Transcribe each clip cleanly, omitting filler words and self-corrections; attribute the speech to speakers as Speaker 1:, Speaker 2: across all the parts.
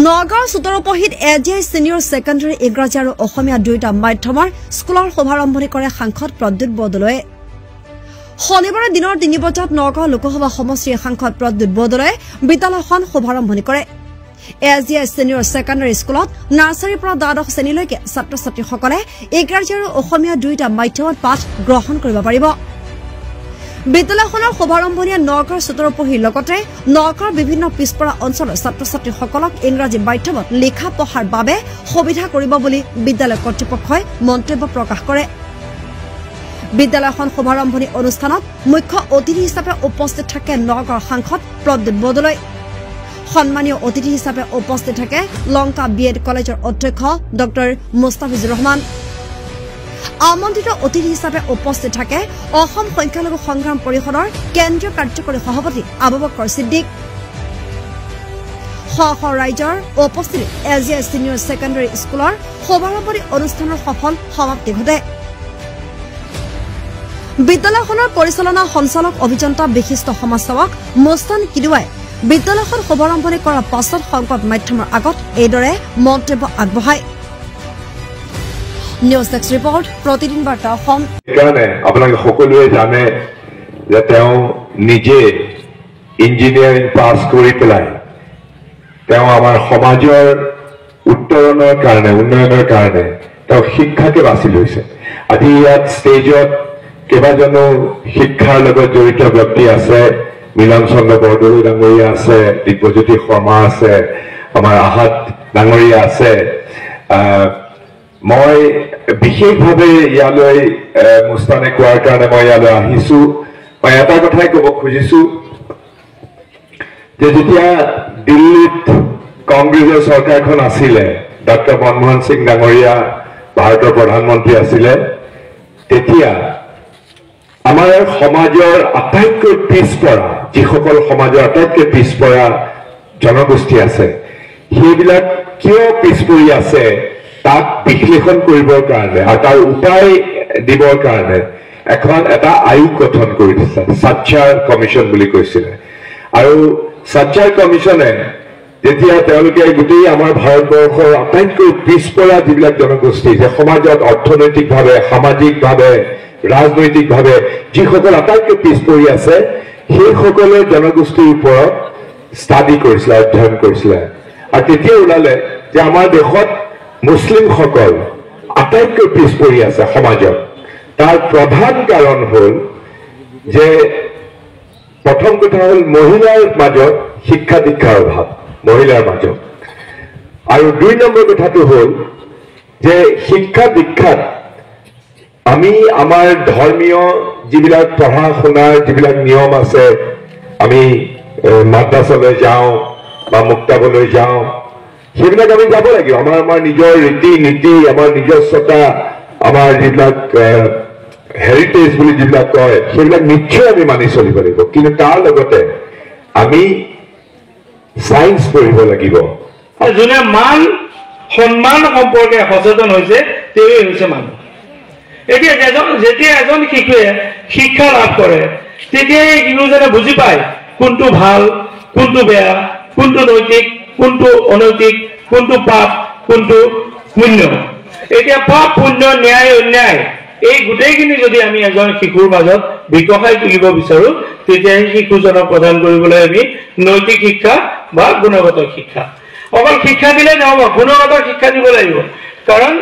Speaker 1: নগাঁৱৰ সোতৰপহীত AGI senior secondary ইংৰাজী আৰু অসমীয়া দুয়োটা মাধ্যমৰ স্কুলৰ শুভাৰম্ভণি কৰে সাংসদ প্ৰদ্যুৎ বৰদলৈয়ে শনিবাৰে দিনৰ ৩ বজাত নগাঁও লোকসভা সমষ্টিৰ সাংসদ প্ৰদ্যুৎ বৰদলৈয়ে বিদ্যালয়খন শুভাৰম্ভণি কৰে এজিআই ছিনিয়ৰ ছেকেণ্ডাৰী স্কুলত নাৰ্চাৰীৰ পৰা দ্বাদশ শ্ৰেণীলৈকে ছাত্ৰ ছাত্ৰীসকলে ইংৰাজী আৰু অসমীয়া দুয়োটা মাধ্যমত পাঠ গ্ৰহণ কৰিব পাৰিব বিদ্যালয়খনৰ শুভাৰম্ভণিয়ে নগাঁৱৰ সোতৰপহীৰ লগতে নগাঁৱৰ বিভিন্ন পিছপৰা অঞ্চলৰ ছাত্ৰ ছাত্ৰীসকলক ইংৰাজী মাধ্যমত লিখা পঢ়াৰ বাবে সুবিধা কৰিব বুলি বিদ্যালয় কৰ্তৃপক্ষই মন্তব্য প্ৰকাশ কৰে বিদ্যালয়খন শুভাৰম্ভণি অনুষ্ঠানত মুখ্য অতিথি হিচাপে উপস্থিত থাকে নগাঁৱৰ সাংসদ প্ৰদ্যুৎ বৰদলৈ সন্মানীয় অতিথি হিচাপে উপস্থিত থাকে লংকা বিএড কলেজৰ অধ্যক্ষ ডক্টৰ মুস্তাফিজুৰ ৰহমান আমন্ত্ৰিত অতিথি হিচাপে উপস্থিত থাকে অসম সংখ্যালঘু সংগ্ৰাম পৰিষদৰ কেন্দ্ৰীয় কাৰ্যকৰী সভাপতি আবু বকৰ সিদ্দিক ৰাইজৰ উপস্থিতিত এজিআই ছিনিয়ৰ ছেকেণ্ডাৰী স্কুলৰ শুভাৰম্ভণি অনুষ্ঠানৰ সফল সমাপ্তি ঘটে বিদ্যালয়খনৰ পৰিচালনা সঞ্চালক অভিযন্তা বিশিষ্ট সমাজসেৱক মোস্তান কিদুৱাই বিদ্যালয়খন শুভাৰম্ভণি কৰাৰ পাছত সংবাদ মাধ্যমৰ আগত এইদৰে মন্তব্য আগবঢ়ায় নিউজ ডেস্ক ৰিপৰ্ট প্ৰতিদিন বাৰ্তা অসম
Speaker 2: কাৰণে আপোনালোকে সকলোৱে জানে যে তেওঁ নিজে ইঞ্জিনিয়াৰিং পাছ কৰি পেলাই তেওঁ আমাৰ সমাজৰ উত্তৰণৰ কাৰণে উন্নয়নৰ কাৰণে তেওঁ শিক্ষাকে বাছি লৈছে আজি ইয়াত ষ্টেজত কেইবাজনো শিক্ষাৰ লগত জড়িত ব্যক্তি আছে মিলন চন্দ্ৰ বৰদলৈ ডাঙৰীয়া আছে দিব্যজ্যোতি শৰ্মা আছে আমাৰ আহাত ডাঙৰীয়া আছে মই বিশেষভাৱে ইয়ালৈ মুস্তানে কোৱাৰ কাৰণে মই ইয়ালৈ আহিছো মই এটা কথাই ক'ব খুজিছো যে যেতিয়া দিল্লীত কংগ্ৰেছৰ চৰকাৰখন আছিলে ডক্টৰ মনমোহন সিং ডাঙৰীয়া ভাৰতৰ প্ৰধানমন্ত্ৰী আছিলে তেতিয়া আমাৰ সমাজৰ আটাইতকৈ পিছপৰা যিসকল সমাজৰ আটাইতকৈ পিছপৰা জনগোষ্ঠী আছে সেইবিলাক কিয় পিছপৰি আছে তাক বিশ্লেষণ কৰিবৰ কাৰণে আৰু তাৰ উপায় দিবৰ কাৰণে এটা আয়োগ গঠন কৰি দিছে সাচ্চাৰ কমিশ্যন বুলি কৈছিলে আৰু সাচ্চাৰ কমিশ্যনে যেতিয়া তেওঁলোকে গোটেই আমাৰ ভাৰতবৰ্ষৰ আটাইতকৈ পিছপৰা যিবিলাক জনগোষ্ঠী যে সমাজত অৰ্থনৈতিকভাৱে সামাজিকভাৱে ৰাজনৈতিকভাৱে যিসকল আটাইতকৈ পিছপৰি আছে সেইসকলে জনগোষ্ঠীৰ ওপৰত ষ্টাডি কৰিছিলে অধ্যয়ন কৰিছিলে আৰু তেতিয়া ওলালে যে আমাৰ দেশত মুছলিমসকল আটাইতকৈ পিছপৰি আছে সমাজত তাৰ প্ৰধান কাৰণ হ'ল যে প্ৰথম কথা হ'ল মহিলাৰ মাজত শিক্ষা দীক্ষাৰ অভাৱ মহিলাৰ মাজত আৰু ২ নম্বৰ কথাটো হ'ল যে শিক্ষা দীক্ষাত আমি আমাৰ ধৰ্মীয় যিবিলাক পঢ়া শুনাৰ যিবিলাক নিয়ম আছে আমি মাদ্ৰাছালৈ যাওঁ বা মুক্তাবলৈ যাওঁ সেইবিলাক আমি যাব লাগিব আমাৰ নিজৰ ৰীতি নীতি আমাৰ নিজস্বতা আমাৰ যিবিলাক হেৰিটেজ বুলি যিবিলাক কয় সেইবিলাক নিশ্চয় আমি মানি চলিব লাগিব কিন্তু তাৰ লগতে আমি সায়েন্স পঢ়িব লাগিব
Speaker 3: যোনে মান সন্মান সম্পৰ্কে সচেতন হৈছে তেৱেই হৈছে মানুহ এতিয়া যেতিয়া এজন শিশুৱে শিক্ষা লাভ কৰে তেতিয়া এই শিশুজনে বুজি পায় কোনটো ভাল কোনটো বেয়া কোনটো নৈতিক কোনটো অনৈতিক কোনটো পাপ কোনটো পুণ্য এতিয়া পাপ পুণ্য ন্যায় অন্যায় এই গোটেইখিনি যদি আমি এজন শিশুৰ মাজত বিকশাই তুলিব বিচাৰো তেতিয়া এই শিশুজনক প্ৰদান কৰিবলৈ আমি নৈতিক শিক্ষা বা গুণগত শিক্ষা অকল শিক্ষা দিলে নহ'ব গুণগত শিক্ষা দিব লাগিব কাৰণ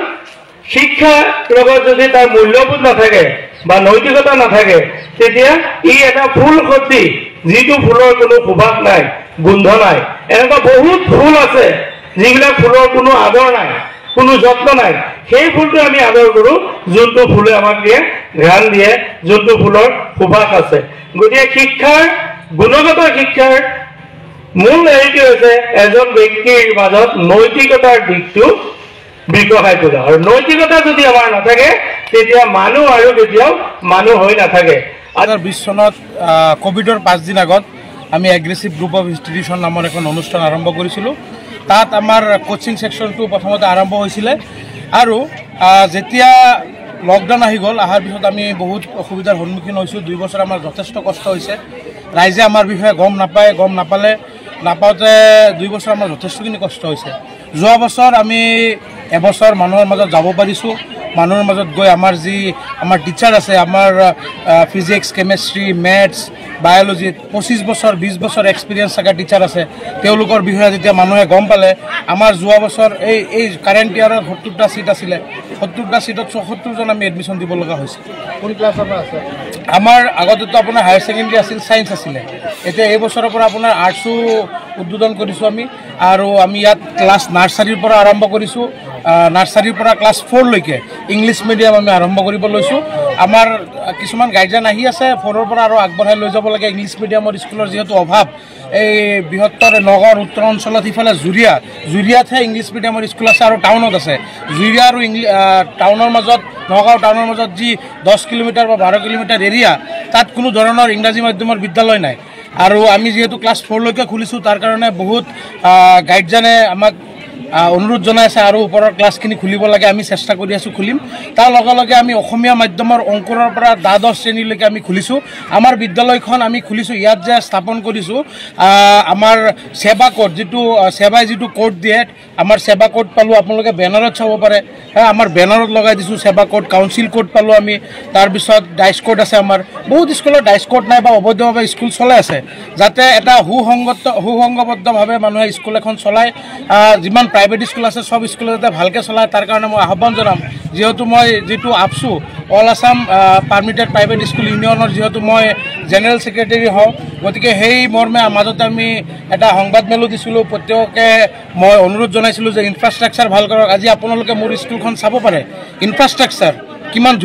Speaker 3: শিক্ষা লগত যদি তাৰ মূল্যবোধ নাথাকে বা নৈতিকতা নাথাকে তেতিয়া ই এটা ফুল সদৃশ যিটো ফুলৰ কোনো সুবাস নাই গোন্ধ নাই এনেকুৱা বহুত ফুল আছে যিবিলাক ফুলৰ কোনো আদৰ নাই কোনো যত্ন নাই সেই ফুলটো আমি আদৰ কৰোঁ যোনটো ফুলে আমাক দিয়ে ধ্যান দিয়ে যোনটো ফুলৰ সুবাস আছে গতিকে শিক্ষাৰ গুণগত শিক্ষাৰ মূল হেৰিটো হৈছে এজন ব্যক্তিৰ মাজত নৈতিকতাৰ দিশটো বিকশাই তোলা আৰু নৈতিকতা যদি আমাৰ নাথাকে তেতিয়া মানুহ আৰু কেতিয়াও মানুহ হৈ নাথাকে
Speaker 4: 2020 চনত কোভিডৰ 5 দিন আগত আমি এগ্ৰেছিভ গ্ৰুপ অফ ইনষ্টিটিউশ্যন নামৰ এখন অনুষ্ঠান আৰম্ভ কৰিছিলোঁ তাত আমাৰ কোচিং সেকশ্যনটো প্ৰথমতে আৰম্ভ হৈছিলে আৰু যেতিয়া লকডাউন আহি গ'ল অহাৰ পিছত আমি বহুত অসুবিধাৰ সন্মুখীন হৈছোঁ 2 বছৰ আমাৰ যথেষ্ট কষ্ট হৈছে ৰাইজে আমাৰ বিষয়ে গম নাপালে নাপাওঁতে 2 বছৰ আমাৰ যথেষ্টখিনি কষ্ট হৈছে। যোৱা বছৰ আমি এবছৰ মানুহৰ মাজত যাব পাৰিছোঁ। মানুহৰ মাজত গৈ আমাৰ টিচাৰ আছে, আমাৰ ফিজিক্স, কেমেষ্ট্ৰি, মেথছ, বায়'লজি 25 বছৰ 20 বছৰ এক্সপিৰিয়েঞ্চ থকা টিচাৰ আছে। তেওঁলোকৰ বিষয়ে যেতিয়া মানুহে গম পালে, আমাৰ যোৱা বছৰ এই কাৰেণ্ট ইয়াৰত 70টা ছিট আছিলে, 70টা ছিটত 74জন আমি এডমিশ্যন দিব লগা হৈছে।
Speaker 5: কোন ক্লাছৰ পৰা আছে?
Speaker 4: আমাৰ আগতেতো আপোনাৰ হায়াৰ ছেকেণ্ডেৰী আছিল, ছায়েন্স আছিলে। এতিয়া এই বছৰৰ পৰা আপোনাৰ আৰ্টছো উদ্বোধন কৰিছোঁ আমি, আৰু আমি ইয়াত ক্লাছ নাৰ্চাৰীৰ পৰা আৰম্ভ কৰিছোঁ। নাৰ্চাৰীৰ পৰা ক্লাছ 4 লৈকে ইংলিছ মিডিয়াম আমি আৰম্ভ কৰিব লৈছোঁ। আমাৰ কিছুমান গাইডলাইন আহি আছে 4ৰ পৰা আৰু আগবঢ়াই লৈ যাব লাগে। ইংলিছ মিডিয়ামৰ স্কুলৰ যিহেতু অভাৱ, এই বৃহত্তৰ নগৰ উত্তৰ অঞ্চলত সিফালে জুৰিয়াতহে ইংলিছ মিডিয়ামৰ স্কুল আছে আৰু টাউনত আছে। জুৰিয়া আৰু টাউনৰ মাজত, নগাঁও টাউনৰ মাজত যি 10 কিলোমিটাৰ বা 12 কিলোমিটাৰ এৰিয়া, তাত কোনো ধৰণৰ ইংৰাজী মাধ্যমৰ বিদ্যালয় নাই। আৰু আমি যিহেতু ক্লাছ 4 লৈকে খুলিছোঁ, তাৰ কাৰণে বহুত গাইডজনে আমাক অনুৰোধ জনাই আছে আৰু ওপৰৰ ক্লাছখিনি খুলিব লাগে। আমি চেষ্টা কৰি আছোঁ, খুলিম। তাৰ লগে লগে আমি অসমীয়া মাধ্যমৰ অংকুৰৰ পৰা দ্বাদশ শ্ৰেণীলৈকে আমি খুলিছোঁ। আমাৰ বিদ্যালয়খন আমি খুলিছোঁ, ইয়াত যে স্থাপন কৰিছোঁ আমাৰ সেৱা কোড, সেৱাই যিটো কোড দিয়ে, আমাৰ সেৱা কোড পালোঁ। আপোনালোকে বেনাৰত চাব পাৰে, আমাৰ বেনাৰত লগাই দিছোঁ সেৱা কোড। কাউন্সিল কোড পালোঁ আমি। তাৰপিছত ডাইচ কোড আছে। আমাৰ বহুত স্কুলত ডাইচ কোড নাই বা অবৈধভাৱে স্কুল চলাই আছে। যাতে এটা সুসংগবদ্ধভাৱে মানুহে স্কুল এখন চলায়, যিমান প্ৰাইভেট স্কুল আছে সব স্কুল যাতে ভালকৈ চলায়, তাৰ কাৰণে মই আহ্বান জনাম। যিহেতু মই আপছু all Assam permitted private school ইউনিয়নৰ যিহেতু মই জেনেৰেল ছেক্ৰেটাৰী হওঁ, গতিকে সেই মৰ্মে মাজতে আমি এটা সংবাদমেলো দিছিলোঁ। প্ৰত্যেককে মই অনুৰোধ জনাইছিলোঁ যে ইনফ্ৰাষ্ট্ৰাকচাৰ ভাল কৰক। আজি আপোনালোকে মোৰ স্কুলখন চাব পাৰে, ইনফ্ৰাষ্ট্ৰাকচাৰ কিমান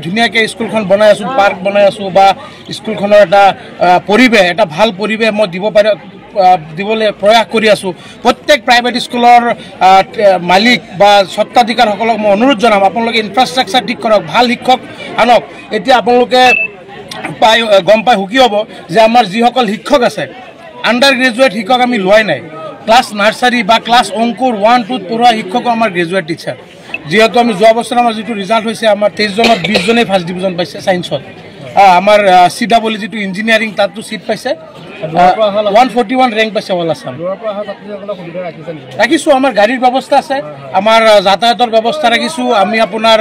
Speaker 4: ধুনীয়াকৈ স্কুলখন বনাই আছোঁ, পাৰ্ক বনাই আছোঁ, বা স্কুলখনৰ এটা ভাল পৰিৱেশ মই দিবলৈ প্ৰয়াস কৰি আছোঁ। প্ৰত্যেক প্ৰাইভেট স্কুলৰ মালিক বা স্বত্বাধিকাৰসকলক মই অনুৰোধ জনাম, আপোনালোকে ইনফ্ৰাষ্ট্ৰাকচাৰ ঠিক কৰক, ভাল শিক্ষক আনক। এতিয়া আপোনালোকে গম পাই সুখী হ'ব যে আমাৰ যিসকল শিক্ষক আছে, আণ্ডাৰ গ্ৰেজুৱেট শিক্ষক আমি লোৱাই নাই। ক্লাছ নাৰ্চাৰী বা ক্লাছ অংকুৰ 1, 2 পঢ়োৱা শিক্ষকো আমাৰ গ্ৰেজুৱেট টিচাৰ। যিহেতু আমি যোৱা বছৰ আমাৰ যিটো ৰিজাল্ট হৈছে, আমাৰ 23জনত 20জনেই ফাৰ্ষ্ট ডিভিজন পাইছে ছায়েন্সত। আমাৰ CW যিটো ইঞ্জিনিয়াৰিং, তাতো ছিট পাইছে। 141 ৰেংক পাইছে অল আছাম। ৰাখিছোঁ, আমাৰ গাড়ীৰ ব্যৱস্থা আছে, আমাৰ যাতায়াতৰ ব্যৱস্থা ৰাখিছোঁ, আমি আপোনাৰ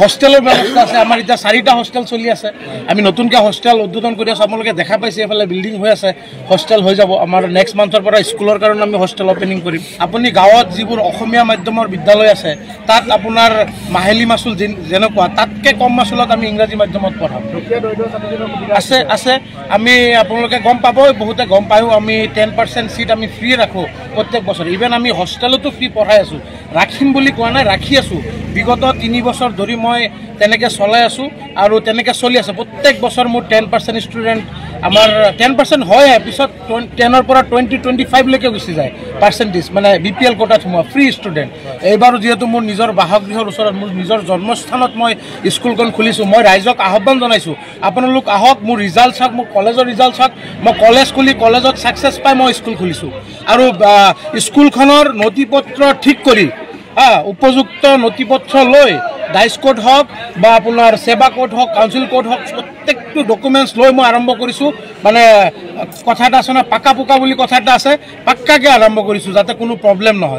Speaker 4: হোষ্টেলৰ ব্যৱস্থা আছে। আমাৰ এতিয়া 4টা হোষ্টেল চলি আছে। আমি নতুনকৈ হোষ্টেল উদ্বোধন কৰি আছোঁ। আপোনালোকে দেখা পাইছে এইফালে বিল্ডিং হৈ আছে, হোষ্টেল হৈ যাব। আমাৰ নেক্সট মান্থৰ পৰা স্কুলৰ কাৰণে আমি হোষ্টেল অপেনিং কৰিম। আপুনি গাঁৱত যিবোৰ অসমীয়া মাধ্যমৰ বিদ্যালয় আছে, তাত আপোনাৰ মাহিলী মাচুল যেনেকুৱা, তাতকৈ কম মাচুলত আমি ইংৰাজী মাধ্যমত পঢ়াম। আছে। আমি আপোনালোকে গম পাব, বহুতে গম পায়ো, আমি 10% ছিট আমি ফ্ৰী ৰাখোঁ প্ৰত্যেক বছৰ। ইভেন আমি হোষ্টেলতো ফ্ৰী পঢ়াই আছোঁ। ৰাখিম বুলি কোৱা নাই, ৰাখি আছোঁ। বিগত 3 বছৰ ধৰি মই তেনেকৈ চলাই আছোঁ আৰু তেনেকৈ চলি আছে। প্ৰত্যেক বছৰ মোৰ 10% ষ্টুডেণ্ট, আমাৰ 10% হয়, পিছত 10ৰ পৰা 20-25লৈকে গুচি যায় পাৰ্চেণ্টেজ, মানে BPL কোটাত সোমোৱা ফ্ৰী ষ্টুডেণ্ট। এইবাৰো যিহেতু মোৰ নিজৰ বাসগৃহৰ ওচৰত, মোৰ নিজৰ জন্মস্থানত মই স্কুলখন খুলিছোঁ, মই ৰাইজক আহ্বান জনাইছোঁ, আপোনালোক আহক, মোৰ ৰিজাল্ট চাওক, মোৰ কলেজৰ ৰিজাল্ট চাওক। মই কলেজ খুলি কলেজত ছাকচেছ পাই মই স্কুল খুলিছোঁ। আৰু স্কুলখনৰ নথিপত্ৰ ঠিক কৰি, উপযুক্ত নথিপত্ৰ লৈ, ডাইচ কোড হওক বা আপোনাৰ সেৱা কোড হওক, কাউন্সিল কোড হওক, প্ৰত্যেকটো ডকুমেণ্টছ লৈ মই আৰম্ভ কৰিছোঁ। মানে কথা এটা আছে ন, পাকা পোকা বুলি কথা এটা আছে, পাক্কাকৈ আৰম্ভ কৰিছোঁ, যাতে কোনো প্ৰব্লেম নহয়।